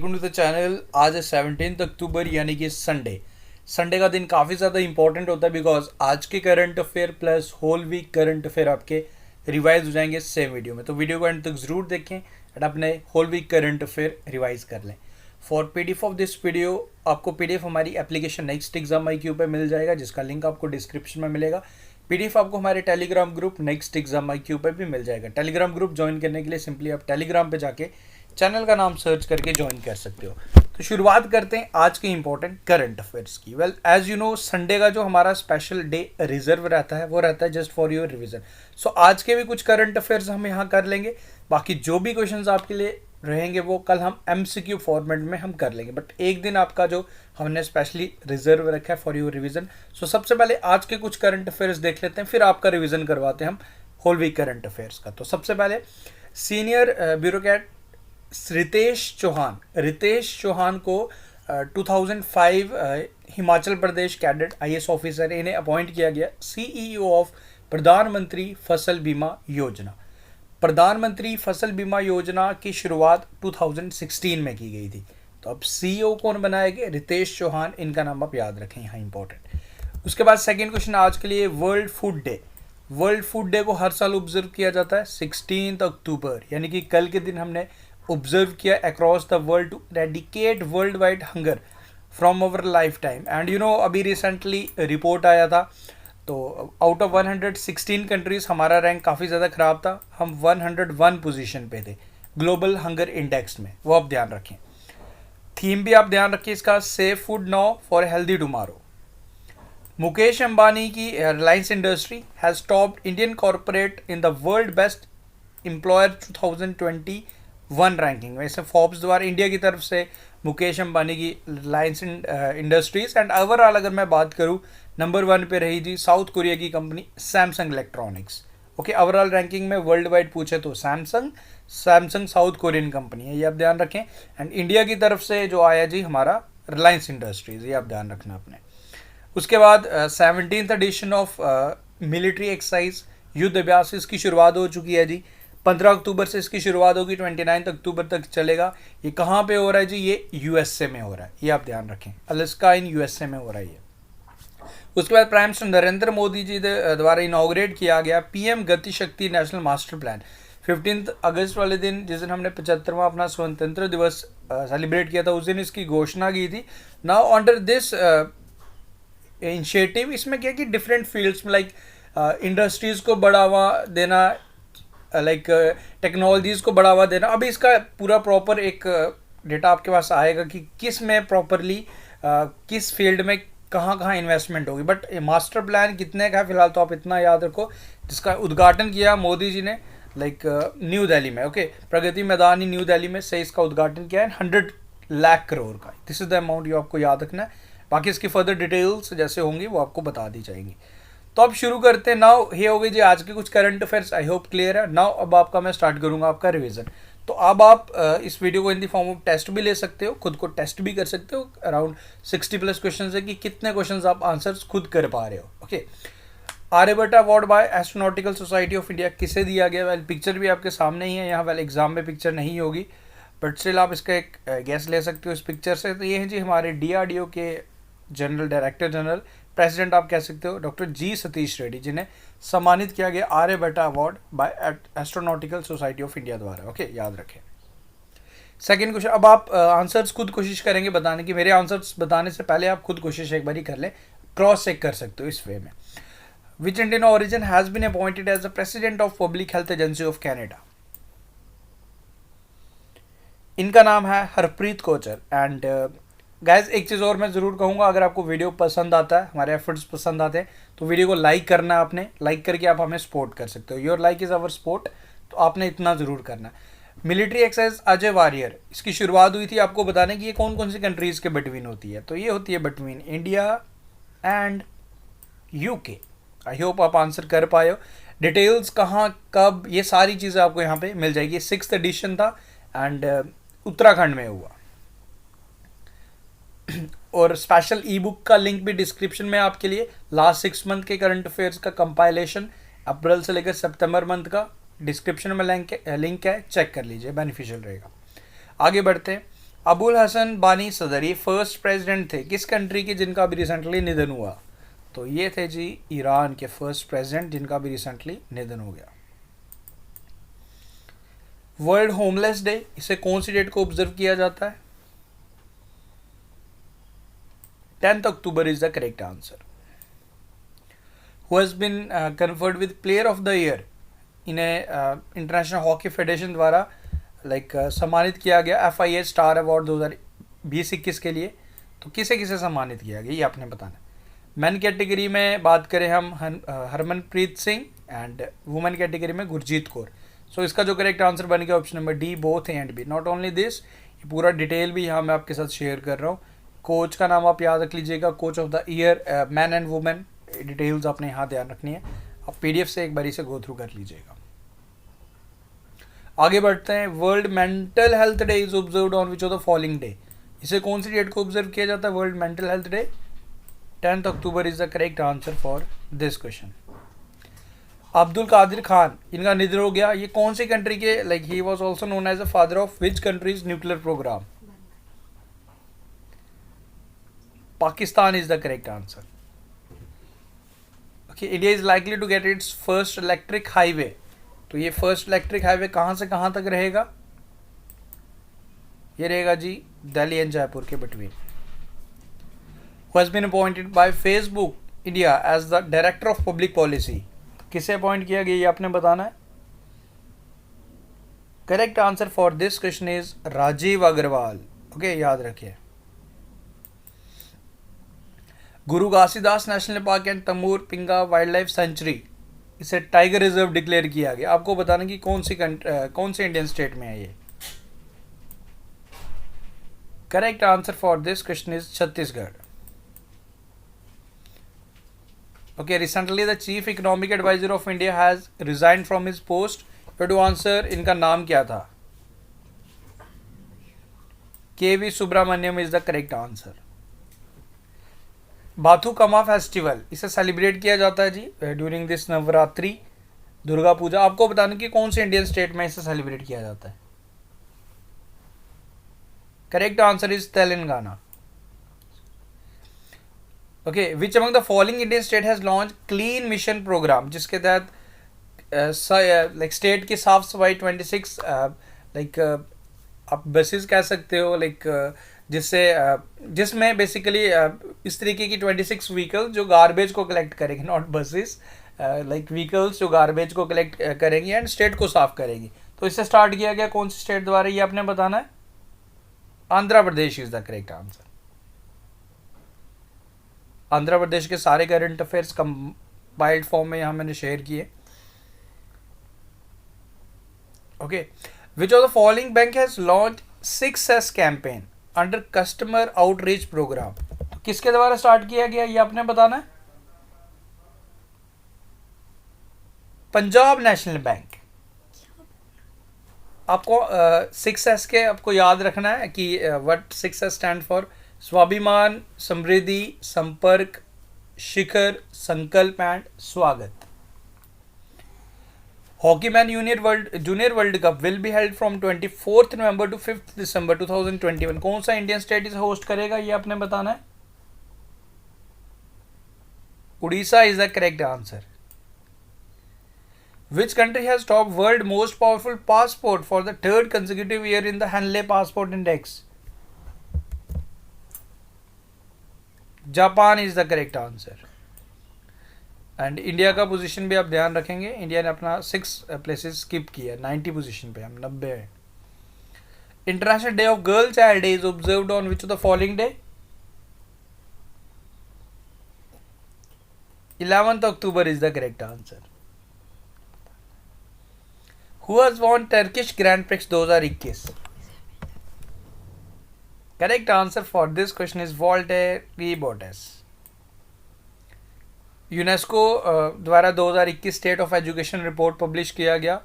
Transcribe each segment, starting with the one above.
Welcome to the channel. आज है 17 अक्टूबर यानी कि संडे का दिन काफ़ी ज़्यादा इंपॉर्टेंट होता है बिकॉज आज के current affair plus whole week current affair आपके रिवाइज हो जाएंगे सेम वीडियो में। तो वीडियो को एंड तक ज़रूर देखें एंड अपने whole week current affair revise कर लें। For PDF of this video आपको पीडीएफ हमारी एप्लीकेशन नेक्स्ट एग्जाम IQ पे मिल जाएगा, जिसका लिंक आपको डिस्क्रिप्शन में मिलेगा। पीडीएफ आपको हमारे Telegram group next exam IQ पे भी मिल जाएगा। टेलीग्राम ग्रुप ज्वाइन करने के लिए सिंपली आप टेलीग्राम पे जाके चैनल का नाम सर्च करके ज्वाइन कर सकते हो। तो शुरुआत करते हैं आज के इंपॉर्टेंट करंट अफेयर्स की। Well as you know, Sunday का जो हमारा स्पेशल डे रिजर्व रहता है वो रहता है जस्ट फॉर योर रिवीजन। सो आज के भी कुछ करंट अफेयर्स हम यहाँ कर लेंगे, बाकी जो भी क्वेश्चंस आपके लिए रहेंगे वो कल हम MCQ फॉर्मेट में हम कर लेंगे, बट एक दिन आपका जो हमने स्पेशली रिजर्व रखा है फॉर योर रिवीजन। सो सबसे पहले आज के कुछ करंट अफेयर्स देख लेते हैं, फिर आपका रिवीजन करवाते हैं हम होल वीक करंट अफेयर्स का। तो सबसे पहले सीनियर ब्यूरोक्रेट रितेश चौहान को 2005 Himachal Pradesh cadet IAS officer इन्हें अपॉइंट किया गया CEO ऑफ प्रधानमंत्री फसल बीमा योजना। प्रधानमंत्री फसल बीमा योजना की शुरुआत 2016 में की गई थी। तो अब CEO कौन बनाया गया? रितेश चौहान, इनका नाम आप याद रखें, यहाँ इंपॉर्टेंट। उसके बाद सेकेंड क्वेश्चन आज के लिए world food day. World food day को हर साल ऑब्जर्व किया जाता है 16 अक्टूबर, यानी कि कल के दिन हमने ऑब्जर्व किया across the world to eradicate world wide hunger from our life time. And you know, अभी रिसेंटली रिपोर्ट आया था, तो आउट ऑफ 116 कंट्रीज हमारा रैंक काफ़ी ज़्यादा ख़राब था। हम 101 पोजीशन पे थे ग्लोबल हंगर इंडेक्स में, वो आप ध्यान रखें। थीम भी आप ध्यान रखें इसका, safe food now for healthy tomorrow. Mukesh Ambani की Reliance industry has topped Indian corporate in the world best employer 2021 ranking. वैसे फोर्ब्स द्वारा इंडिया की तरफ से मुकेश अंबानी की रिलायंस इंडस्ट्रीज एंड ओवरऑल अगर मैं बात करूं, नंबर 1 पे रही जी साउथ कोरिया की company Samsung electronics. Okay, overall ranking में वर्ल्ड वाइड पूछे तो सैमसंग साउथ कोरियन कंपनी है, ये आप ध्यान रखें। एंड इंडिया की तरफ से जो आया जी हमारा रिलायंस इंडस्ट्रीज, ये आप ध्यान रखना अपने। उसके बाद 17th addition of military exercise युद्ध अभ्यास, इसकी शुरुआत हो चुकी है जी। 15 अक्टूबर से इसकी शुरुआत होगी, 29 अक्टूबर तक चलेगा। ये कहाँ पे हो रहा है जी? ये USA में हो रहा है, ये आप ध्यान रखें। अलास्का इन USA में हो रहा है ये। उसके बाद प्राइम मिनिस्टर नरेंद्र मोदी जी द्वारा इनॉग्रेट किया गया PM गति शक्ति नेशनल मास्टर प्लान 15 अगस्त वाले दिन, जिस दिन हमने 75वां अपना स्वतंत्र दिवस सेलिब्रेट किया था, उस दिन इसकी घोषणा की थी। नाउ अंडर दिस इनिशिएटिव, इसमें क्या कि डिफरेंट फील्ड्स में लाइक इंडस्ट्रीज़ को बढ़ावा देना, लाइक टेक्नोलॉजीज़ को बढ़ावा देना। अभी इसका पूरा प्रॉपर एक डेटा आपके पास आएगा कि किस में प्रॉपरली किस फील्ड में कहाँ कहाँ इन्वेस्टमेंट होगी, बट मास्टर प्लान कितने का है फिलहाल तो आप इतना याद रखो, जिसका उद्घाटन किया मोदी जी ने लाइक न्यू दिल्ली में। ओके, प्रगति मैदान ही न्यू दिल्ली में से इसका उद्घाटन किया है 100 लाख करोड़ का। दिस इज द अमाउंट, ये आपको याद रखना है। बाकी इसकी फर्दर डिटेल्स जैसे होंगी वो आपको बता दी जाएंगी। तो अब शुरू करते हैं। नाउ ये हो गई जी आज के कुछ current affairs, I hope clear है। नाउ अब आपका मैं स्टार्ट करूंगा आपका रिवीजन। तो अब आप इस वीडियो को इन दी फॉर्म ऑफ टेस्ट भी ले सकते हो, खुद को टेस्ट भी कर सकते हो। अराउंड 60+ क्वेश्चन है कि कितने क्वेश्चन आप आंसर्स खुद कर पा रहे हो। Okay, Aryabhatta award by Astronautical Society of India किसे दिया गया? वेल पिक्चर भी आपके सामने ही है यहाँ। वेल एग्जाम में पिक्चर नहीं होगी, बट स्टिल आप इसका एक गैस ले सकते हो इस पिक्चर से। तो ये है जी हमारे DRDO के जनरल डायरेक्टर जनरल, प्रेसिडेंट आप कह सकते हो, डॉक्टर G सतीश रेड्डी, जिन्हें सम्मानित किया गया Aryabhatta award by Astronautical Society of India द्वारा। ओके, याद रखें। सेकंड क्वेश्चन, अब आप आंसर्स खुद कोशिश करेंगे बताने की। मेरे आंसर्स बताने से पहले आप खुद कोशिश एक बारी कर लें, क्रॉस चेक कर सकते हो इस वे में। Which Indian origin has been appointed as the president of Public Health Agency of Canada? इनका नाम है हरप्रीत कोचर। एंड गाइज एक चीज़ और मैं ज़रूर कहूँगा, अगर आपको वीडियो पसंद आता है, हमारे एफर्ट्स पसंद आते हैं, तो वीडियो को लाइक करना है आपने। लाइक करके आप हमें सपोर्ट कर सकते हो। Your like is our support, तो आपने इतना ज़रूर करना है। मिलिट्री एक्सरसाइज अजय वारियर, इसकी शुरुआत हुई थी, आपको बताने कि ये कौन कौन सी कंट्रीज़ के बिटवीन होती है। तो ये होती है between India and UK। I hope आप आंसर कर पाए हो। डिटेल्स कहाँ कब, ये सारी चीज़ें आपको यहाँ पे मिल जाएगी। 6th एडिशन था एंड उत्तराखंड में हुआ। और स्पेशल ई बुक का लिंक भी डिस्क्रिप्शन में आपके लिए। लास्ट 6 मंथ के करंट अफेयर्स का कंपाइलेशन अप्रैल से लेकर सितंबर मंथ का डिस्क्रिप्शन में लिंक है, चेक कर लीजिए, बेनिफिशियल रहेगा। आगे बढ़ते हैं। अबुल हसन बानी सदर ये फर्स्ट प्रेसिडेंट थे किस कंट्री के जिनका अभी रिसेंटली निधन हुआ? तो ये थे जी ईरान के फर्स्ट प्रेसिडेंट जिनका भी रिसेंटली निधन हो गया। वर्ल्ड होमलेस डे इसे कौन सी डेट को ऑब्जर्व किया जाता है? 10th October is the correct answer. Who has been conferred with player of the year, इन्हें इंटरनेशनल हॉकी फेडरेशन द्वारा सम्मानित किया गया FIA स्टार अवार्ड 2020-21 के लिए। तो किसे किसे सम्मानित किया गया ये आपने बताना। मेन कैटेगरी में बात करें हम Harmanpreet Singh and women category में गुरजीत कौर। सो इसका जो करेक्ट आंसर बन गया option number D, both A and B. Not only this, ये पूरा डिटेल भी यहाँ मैं आपके साथ शेयर कर रहा हूँ। कोच का नाम आप याद रख लीजिएगा, coach of the year, man and women, details आपने यहाँ ध्यान रखनी है। आप PDF से एक बार इसे गो थ्रू कर लीजिएगा। आगे बढ़ते हैं। World Mental Health Day is observed on which of the following day, इसे कौन सी डेट को ऑब्जर्व किया जाता है? World Mental Health Day 10th October is the correct answer for this question. Abdul Qadir Khan, इनका निधन हो गया, ये कौन सी कंट्री के, he was also known as the father of which country's nuclear program? Pakistan is the correct answer. Okay, India is likely to get its first electric highway, तो ये फर्स्ट इलेक्ट्रिक हाईवे कहाँ से कहाँ तक रहेगा? ये रहेगा जी दिल्ली एंड जयपुर के between. Who has been appointed by Facebook India as the Director of Public Policy, किसे अपॉइंट किया गया ये आपने बताना है। Correct answer for this question is Rajiv Agarwal. Okay, याद रखिए। Guru Ghasidas national park and Tamor Pingla wildlife sanctuary, इसे टाइगर रिजर्व डिक्लेयर किया गया। आपको बताना कि कौन सी इंडियन स्टेट में है ये। Correct answer for this question is Chhattisgarh. Okay, recently the Chief Economic Advisor of India has resigned from his post. You have to answer, इनका नाम क्या था? KV सुब्रमण्यम is the correct answer. Bathukamma festival, इसे celebrate किया जाता है जी ड्यूरिंग दिस नवरात्रि, दुर्गा पूजा। आपको बताना कि कौन से इंडियन स्टेट में इसे सेलिब्रेट किया जाता है। Correct answer is Telangana. Okay, which among the following Indian state has launch clean mission program, जिसके तहत स्टेट की साफ सफाई 26 आप बसेस कह सकते हो जिसमें बेसिकली इस तरीके की 26 व्हीकल जो गार्बेज को कलेक्ट करेंगे, नॉट बसेस, व्हीकल्स जो गार्बेज को कलेक्ट करेंगी एंड स्टेट को साफ करेंगी। तो इससे स्टार्ट किया गया कौन सी स्टेट द्वारा ये आपने बताना है। Andhra Pradesh is the correct answer. Andhra Pradesh के सारे करंट अफेयर्स कंपाइल्ड फॉर्म में यहाँ मैंने शेयर किए। Okay, which of the following bank has launch 6S campaign under customer outreach program, किसके द्वारा स्टार्ट किया गया ये आपने बताना है। Punjab National Bank. आपको 6S के आपको याद रखना है कि व्हाट 6S स्टैंड फॉर। स्वाभिमान, समृद्धि, संपर्क, शिखर, Sankalp and Swagat. Hockey man junior World Cup will be held from 24 November to 5 December 2021। कौन सा इंडियन स्टेट इसे होस्ट करेगा ये आपने बताना है। Orissa is the correct answer. Which country has topped world most powerful passport for the third consecutive year in the Henley Passport Index? Japan is the correct answer. And India का position भी आप ध्यान रखेंगे, इंडिया ने अपना 6 places skip किया, 90 position पे हम 90 है। International day of girl child day is observed on which of the following day. 11th October is the correct answer. Who has won Turkish grand prix 2021? Correct answer for this question is Valtteri Bottas. UNESCO द्वारा 2021 state of education report publish किया गया।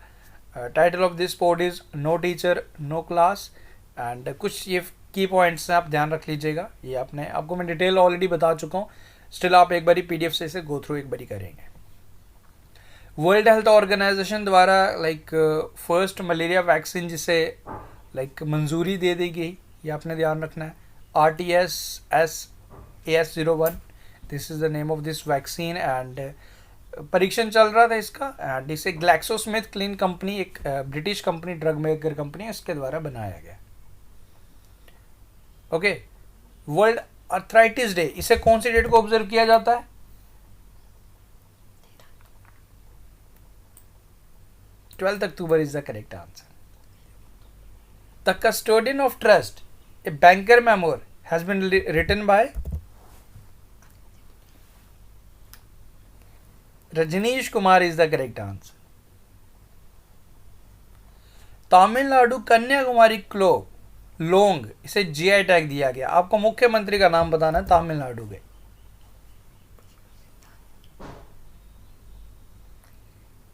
Title of this report is no teacher no class and कुछ ये की points हैं, आप ध्यान रख लीजिएगा। ये आपको मैं डिटेल ऑलरेडी बता चुका हूँ, स्टिल आप एक बारी PDF से इसे गो थ्रू एक बारी करेंगे। वर्ल्ड हेल्थ ऑर्गेनाइजेशन द्वारा फर्स्ट मलेरिया वैक्सीन जिसे मंजूरी दे दी गई, ये आपने ध्यान रखना है। RTS-AS01, this is the name of this vaccine and परीक्षण चल रहा था इसका एंड इसे ग्लैक्सोस्मिथ क्लीन कंपनी, एक British company, drug maker company, इसके द्वारा बनाया गया। ओके, वर्ल्ड आर्थराइटिस डे, इसे कौन सी डेट को ऑब्जर्व किया जाता है? 12 October is the correct answer. The custodian of trust, a banker memoir has been written by Rajnish Kumar is the correct answer. Tamil Nadu Kanyakumari clove लोंग, इसे जीआई टैग दिया गया। आपको मुख्यमंत्री का नाम बताना है तमिलनाडु के।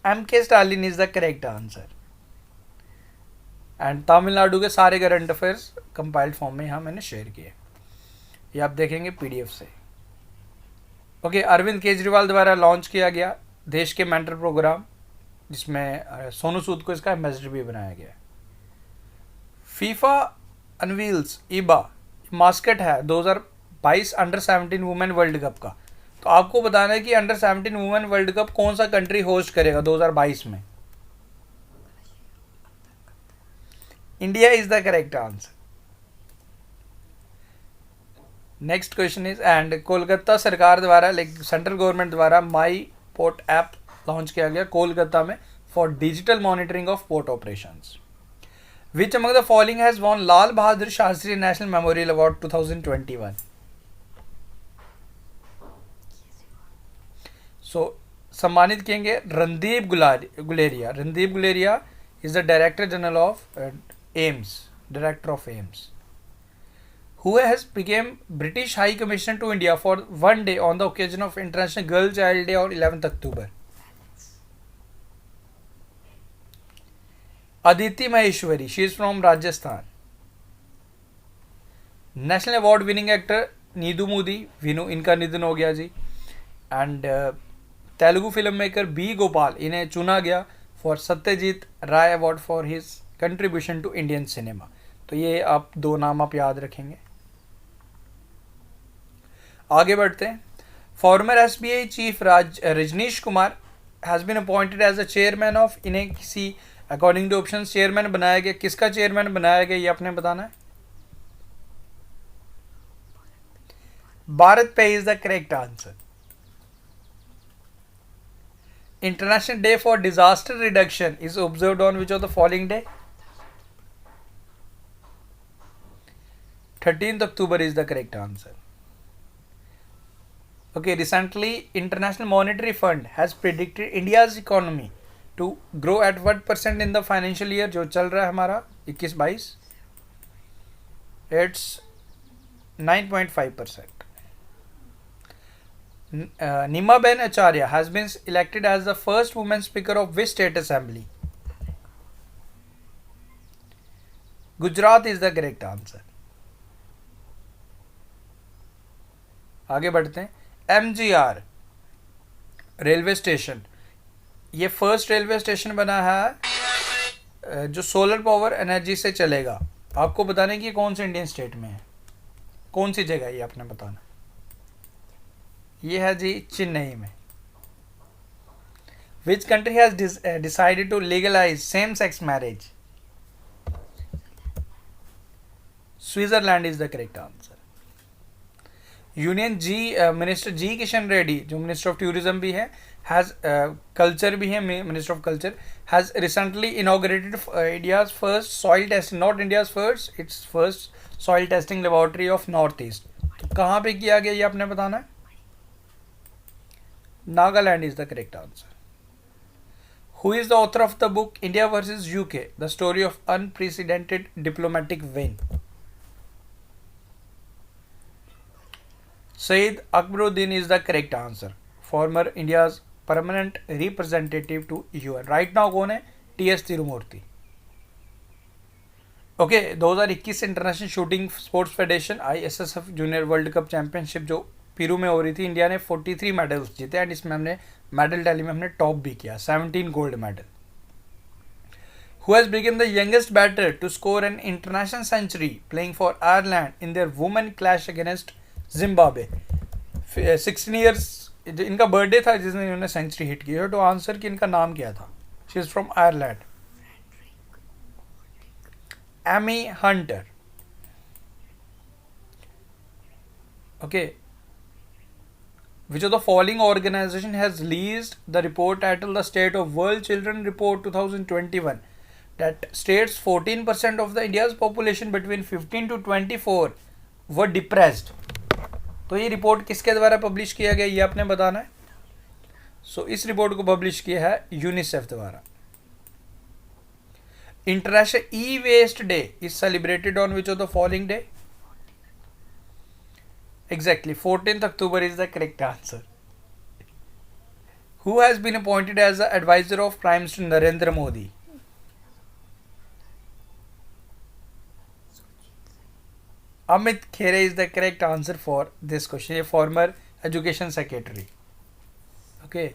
MK. Stalin is the correct answer. And Tamil Nadu के सारे करंट अफेयर्स कंपाइल्ड फॉर्म में यहाँ मैंने शेयर किए, ये आप देखेंगे पीडीएफ से। ओके, अरविंद केजरीवाल द्वारा लॉन्च किया गया देश के मेंटर प्रोग्राम, जिसमें सोनू सूद को इसका एम्बेसडर भी बनाया गया। फीफा अनवील्स ईबा मास्कट है 2022 अंडर-17 वुमेन वर्ल्ड कप का। तो आपको बताना है कि अंडर-17 वुमेन वर्ल्ड कप कौन सा कंट्री होस्ट करेगा 2022 में। India is the correct answer. Next question is, and Kolkata सरकार द्वारा, लाइक सेंट्रल गवर्नमेंट द्वारा माई पोर्ट ऐप लॉन्च किया गया कोलकाता में for digital monitoring of port operations. Which among the following has won Lal Bahadur Shastri national memorial award 2021? So सम्मानित किएंगे Randeep Guleria. Randeep Guleria is the director general of AIIMS, director of AIIMS. Who has became British High Commissioner to India for one day on the occasion of International Girl Child Day on 11th October? Aditi Maheshwari, she is from Rajasthan. National award winning actor Nedumudi, Venu, इनका निधन हो गया जी। And Telugu film maker B Gopal, इन्हें चुना गया for Satyajit Ray award for his contribution to Indian cinema. तो ये आप दो नाम आप याद रखेंगे। आगे बढ़ते हैं। Former SBI chief Rajnish Kumar has been appointed as a chairman of, इन्हें किसी अकॉर्डिंग टू ऑप्शन चेयरमैन बनाया गया। किसका चेयरमैन बनाया गया ये आपने बताना है। भारत पे is the correct answer. International day for disaster reduction is observed on which of the following day? 13th October is the correct answer. Okay, recently International Monetary Fund has predicted India's economy to grow at what percent in the financial year जो चल रहा है हमारा 21-22? It's 9.5%. Nimaben Acharya has been elected as the first woman speaker of which state assembly? Gujarat is the correct answer. आगे बढ़ते हैं। MGR railway station, ये first railway station बना है जो सोलर पावर एनर्जी से चलेगा। आपको बताने की कौन से इंडियन स्टेट में है, कौन सी जगह ये आपने बताना। ये है जी चेन्नई में। Which country has decided to legalise same sex marriage? Switzerland is the correct answer. Union जी मिनिस्टर जी किशन रेड्डी, जो मिनिस्टर ऑफ टूरिज्म भी है, हैज कल्चर भी है, minister of culture, has recently inaugurated India's first soil test, not India's first, it's first soil testing laboratory of North East. तो कहाँ पे किया गया ये आपने बताना है। Nagaland is the correct answer. Who is the author of the book India versus UK, the story of unprecedented diplomatic win? Sayyid Akbaruddin is the correct answer. Former India's permanent representative to UN. Right now कौन है? TS Tirumurti. Okay, 2021 international shooting sports federation ISSF junior World cup championship जो पीरू में हो रही थी, India ने 43 medals जीते and इसमें हमने मेडल टैली में हमने टॉप भी किया, 17 gold medal. Who has become the youngest batter to score an international century playing for Ireland in their women clash against Zimbabwe? 16 years इनका बर्थडे था जिसने इन्होंने सेंचुरी हिट की है. तो आंसर कि इनका नाम क्या था? She is from Ireland. Amy Hunter. Okay. Which of the following organization has released the report titled The State of World Children Report 2021 that states 14% of the India's population between 15 to 24 were depressed. तो ये report किसके द्वारा publish किया गया ये आपने बताना है. सो इस रिपोर्ट को पब्लिश किया है यूनिसेफ द्वारा. International E Waste Day is celebrated on which of the following day? Exactly, 14th October is the correct answer. Who has been appointed as the advisor of Prime Minister Narendra Modi? Amit Khere is the correct answer for this question. A former education secretary. Okay.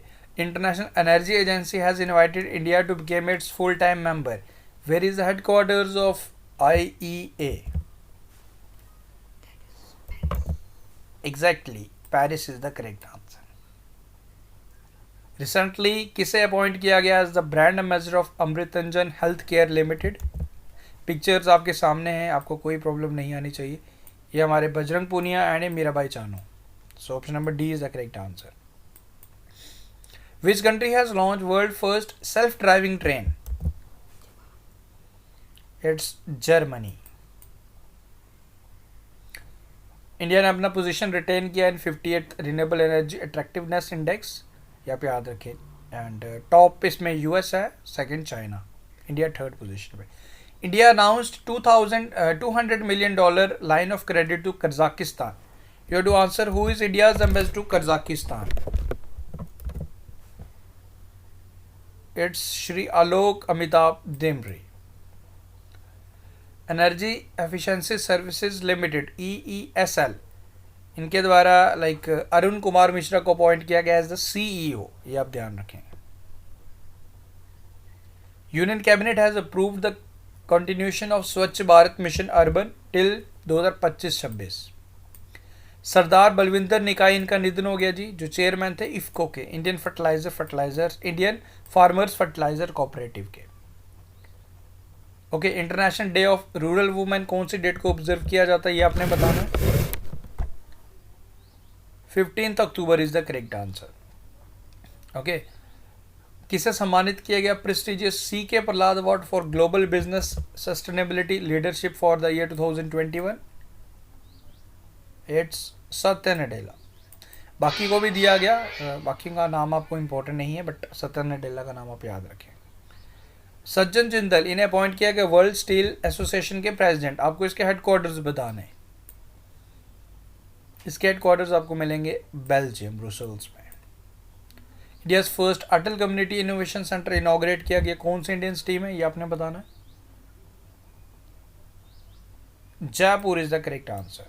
International Energy Agency has invited India to become its full-time member. Where is the headquarters of IEA? Exactly, Paris is the correct answer. Recently, किसे appoint किया गया as the brand ambassador of Amrutanjan health care limited? Pictures आपके सामने हैं, आपको कोई problem नहीं आनी चाहिए. ये हमारे Bajrang Punia and Mirabai Chanu. So option number D is the correct answer. Which country has launch world first self driving train? It's Germany. India ने अपना पोजीशन रिटेन किया in 58th renewable energy attractiveness index. यहाँ पे याद रखें. एंड टॉप इसमें US है, second China, India third position पे. India announced $200 million line of credit to Kazakhstan. You have to answer who is India's ambassador to Kazakhstan. It's Shri Alok Amitabh Dimri. Energy efficiency services limited EESL, इनके द्वारा अरुण कुमार मिश्रा को appoint किया गया as the CEO. ये आप ध्यान रखें. Union cabinet has approved the continuation of स्वच्छ भारत मिशन अर्बन टिल 2025-26. सरदार बलविंदर निकाय इनका निधन हो गया जी, जो चेयरमैन थे इफ्को के, Indian Indian farmers fertiliser cooperative के. Okay. International day of rural women कौन सी डेट को ऑब्जर्व किया जाता है ये आपने बताना है. 15th October is the correct answer. Okay. किसे सम्मानित किया गया prestigious CK Prahlad award for global business sustainability leadership for the year 2021? It's सत्य नडेला. बाकी को भी दिया गया, बाकी का नाम आपको इंपॉर्टेंट नहीं है, बट सत्य नडेला का नाम आप याद रखें. सज्जन जिंदल इन्हें अपॉइंट किया गया वर्ल्ड स्टील एसोसिएशन के प्रेसिडेंट. आपको इसके हेडक्वार्टर्स बताने. इसके हेडक्वार्टर्स आपको मिलेंगे बेल्जियम, ब्रुसेल्स में. इंडियाज फर्स्ट अटल कम्युनिटी इनोवेशन सेंटर इनॉग्रेट किया गया कौन सी इंडियन टीम है ये आपने बताना है. Jaipur is the correct answer.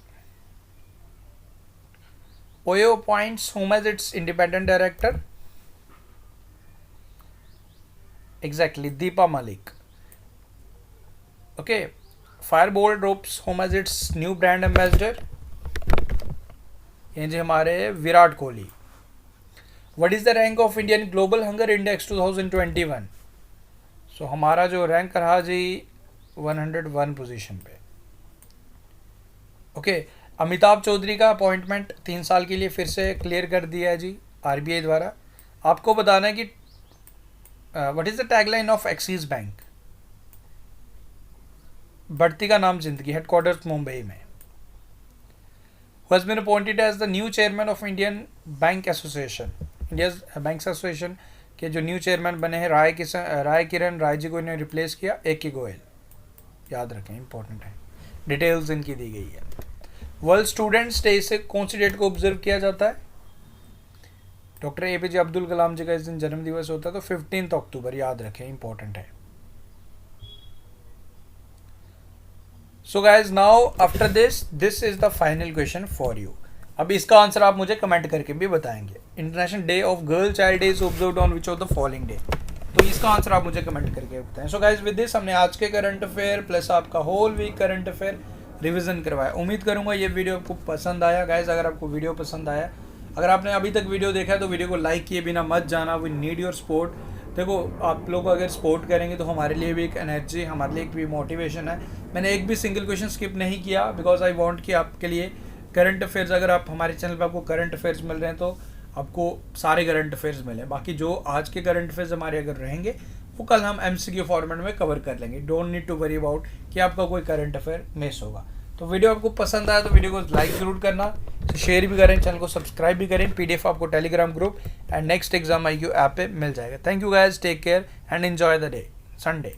OYO appoints whom as its independent director? Exactly, Deepa Malik. Okay. Firebolt ropes whom as its new brand ambassador? ये जी हमारे Virat Kohli. What is the rank of Indian Global Hunger Index 2021? सो हमारा जो rank रहा जी 101 position पे. Okay. Amitabh Chaudhary का appointment 3 साल के लिए फिर से क्लियर कर दिया है जी RBI द्वारा. आपको बताना है कि what is the tagline of axis bank? बढ़ती का नाम जिंदगी. हेडक्वार्टर्स मुंबई में. Who has been appointed as the new chairman of Indian Bank Association? Indian bank association के जो न्यू चेयरमैन बने हैं राय किरण राय जी को इन्हें रिप्लेस किया AK गोयल. याद रखें, इंपॉर्टेंट है. डिटेल्स इनकी दी गई है. वर्ल्ड स्टूडेंट्स डे से कौन सी डेट को ऑब्जर्व किया जाता है? डॉक्टर APJ अब्दुल कलाम जी का इस दिन जन्म दिवस होता है, तो 15th October याद रखें, इंपॉर्टेंट है. So guys now after this is the final question for you. अब इसका आंसर आप मुझे कमेंट करके भी बताएंगे. International day of girl child is observed on which of the following day? तो इसका आंसर आप मुझे कमेंट करके बताएं। सो गाइज विद दिस हमने आज के करंट अफेयर प्लस आपका whole week current affair revision करवाया। उम्मीद करूंगा ये वीडियो आपको पसंद आया। गाइज अगर आपको वीडियो पसंद आया, अगर आपने अभी तक वीडियो देखा है तो वीडियो को लाइक किए बिना मत जाना। We need your support. देखो आप लोग अगर सपोर्ट करेंगे तो हमारे लिए भी एक एनर्जी, हमारे लिए एक भी मोटिवेशन है। मैंने एक भी सिंगल क्वेश्चन स्किप नहीं किया बिकॉज आई वांट कि आपके लिए करंट अफेयर्स, अगर आप हमारे चैनल पे आपको करंट अफेयर्स मिल रहे हैं तो आपको सारे करंट अफेयर्स मिले। बाकी जो आज के करंट अफेयर्स हमारे अगर रहेंगे वो कल हम MCQ फॉर्मेट में कवर कर लेंगे। Don't need to worry about कि आपका कोई करंट अफेयर मिस होगा। तो वीडियो आपको पसंद आया तो वीडियो को लाइक ज़रूर करना, शेयर भी करें, चैनल को सब्सक्राइब भी करें। PDF आपको Telegram group and next exam IQ app पे मिल जाएगा। Thank you guys, take care and enjoy the day Sunday.